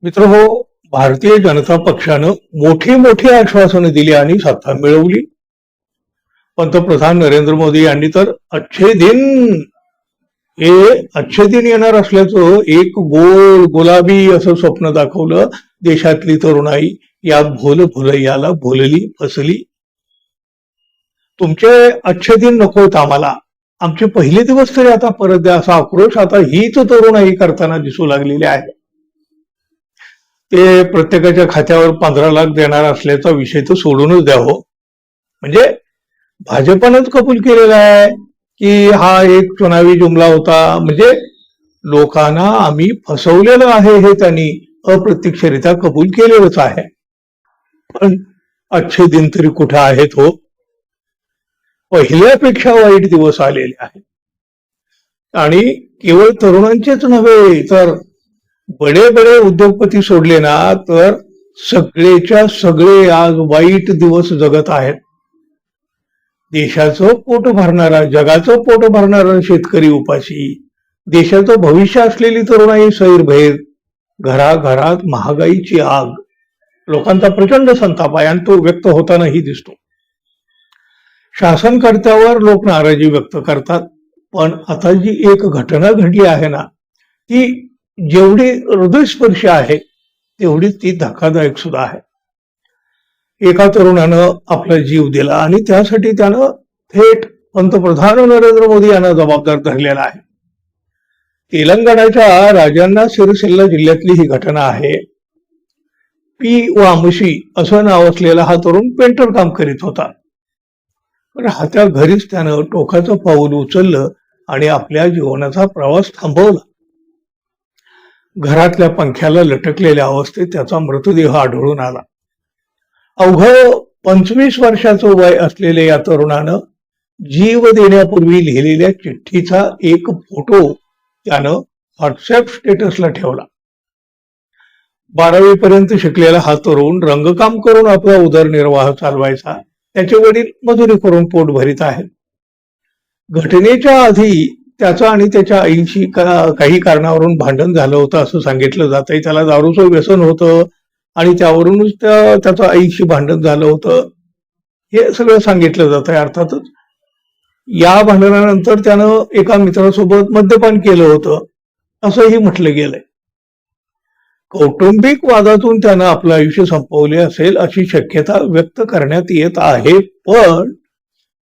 मित्रहो, भारतीय जनता पक्षानं मोठी मोठी आश्वासनं दिली आणि सत्ता मिळवली. पंतप्रधान नरेंद्र मोदी यांनी तर अच्छे दिन हे अच्छे दिन येणार असल्याचं एक गोल गुलाबी असं स्वप्न दाखवलं. देशातली तरुणाई या भुलैयाला भुलली फसली. तुमचे अच्छे दिन नकोत आम्हाला, आमचे पहिले दिवस तरी आता परत द्या, असा आक्रोश आता हीच तरुणाई करताना दिसू लागलेली आहे. ते प्रत्येकाच्या खात्यावर 15 लाख देणार असल्याचा विषय तर सोडूनच द्या हो. म्हणजे भाजपनंच कबूल केलेला आहे की हा एक चुनावी जुमला होता. म्हणजे लोकांना आम्ही फसवलेलं आहे हे त्यांनी अप्रत्यक्षरित्या कबूल केलेलंच आहे. पण अच्छे दिन तरी कुठे आहेत हो. पहिल्यापेक्षा वाईट दिवस आलेले आहेत. आणि केवळ तरुणांचेच नव्हे तर बडे बडे उद्योगपती सोडले ना तर सगळेच्या सगळे आज वाईट दिवस जगत आहेत. देशाचं पोट भरणारा, जगाचं पोट भरणारा शेतकरी उपाशी, देशाचं भविष्य असलेली तरुणाई सैरभैर, घराघरात महागाईची आग, लोकांचा प्रचंड संताप आहे आणि तो व्यक्त होतानाही दिसतो. शासनकर्त्यावर लोक नाराजी व्यक्त करतात. पण आता जी एक घटना घडली आहे ना, ती जेवढी हृदयस्पर्शी आहे तेवढी ती धक्कादायक सुद्धा आहे. एका तरुणानं आपला जीव दिला आणि त्यासाठी त्यानं थेट पंतप्रधान नरेंद्र मोदी यांना जबाबदार धरलेला आहे. तेलंगणाच्या राजांना सिरसिल्ला जिल्ह्यातली ही घटना आहे. पी वामशी असं नाव असलेला हा तरुण पेंटर काम करीत होता. राहत्या घरीच त्यानं टोकाचं पाऊल उचललं आणि आपल्या जीवनाचा प्रवास थांबवला. घरातल्या पंख्याला लटकलेल्या अवस्थेत त्याचा मृतदेह आढळून आला. अवघं 25 वर्षाचं वय असलेल्या या तरुणानं जीव देण्यापूर्वी लिहिलेल्या चिठ्ठीचा एक फोटो त्यानं व्हॉट्सअप स्टेटसला ठेवला. 12वी पर्यंत शिकलेला हा तरुण रंगकाम करून आपला उदरनिर्वाह चालवायचा. त्याचे वडील मजुरी करून पोट भरीत आहेत. घटनेच्या आधी त्याचं आणि त्याच्या आईशी काही कारणावरून भांडण झालं होतं असं सांगितलं जात आहे. त्याला दारूचं व्यसन होतं आणि त्यावरूनच त्याचं आईशी भांडण झालं होतं हे सगळं सांगितलं जात आहे. अर्थातच या भांडणानंतर त्यानं एका मित्रासोबत मद्यपान केलं होतं असंही म्हटलं गेलंय. कौटुंबिक वादातून त्यानं आपलं आयुष्य संपवले असेल अशी शक्यता व्यक्त करण्यात येत आहे. पण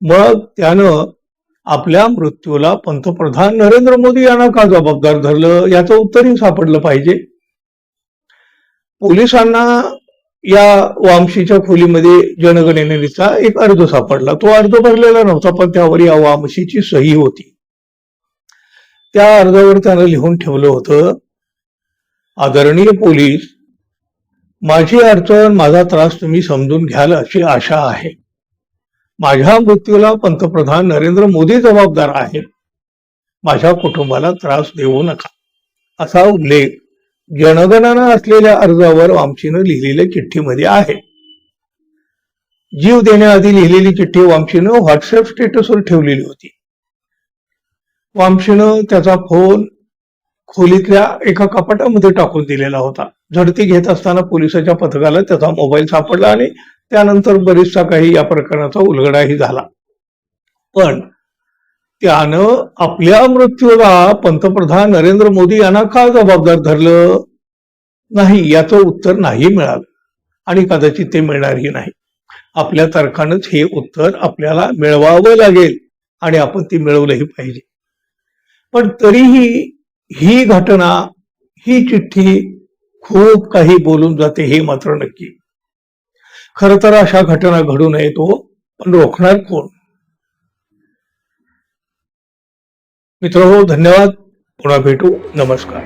मग त्यानं आपल्या मृत्यूला पंतप्रधान नरेंद्र मोदी यांना का जबाबदार धरलं याचं उत्तरही सापडलं पाहिजे. पोलिसांना या वामशीच्या खोलीमध्ये जनगणनेचा एक अर्ज सापडला. तो अर्ज भरलेला नव्हता पण त्यावर या वामशीची सही होती. त्या अर्जावर त्यानं लिहून ठेवलं होतं, आदरणीय पोलीस, माझी अडचण माझा त्रास तुम्ही समजून घ्याल अशी आशा आहे. माझ्या मृत्यूला पंतप्रधान नरेंद्र मोदी जबाबदार आहेत. माझ्या कुटुंबाला त्रास देऊ नका असा उल्लेख जनगणना असलेल्या अर्जावर वामशीनं लिहिलेल्या चिठ्ठीमध्ये आहे. जीव देण्याआधी लिहिलेली चिठ्ठी वामशीनं व्हॉट्सअप स्टेटसवर ठेवलेली होती. वामशीनं त्याचा फोन खोलीतल्या एका कपाटामध्ये टाकून दिलेला होता. झडती घेत असताना पोलिसाच्या पथकाला त्याचा मोबाईल सापडला आणि त्यानंतर बरीचसा काही या प्रकरणाचा उलगडाही झाला. पण त्यानं आपल्या मृत्यूला पंतप्रधान नरेंद्र मोदी यांना का जबाबदार धरलं नाही याचं उत्तर नाही मिळालं आणि कदाचित ते मिळणारही नाही. आपल्या तर्कानंच हे उत्तर आपल्याला मिळवावं लागेल आणि आपण ती मिळवलंही पाहिजे. पण तरीही ही घटना, ही चिठ्ठी खूप काही बोलून जाते हे मात्र नक्की. खरं तर अशा घटना घडू नयेत हो, पण रोखणार कोण? मित्रहो, धन्यवाद. पुन्हा भेटू. नमस्कार.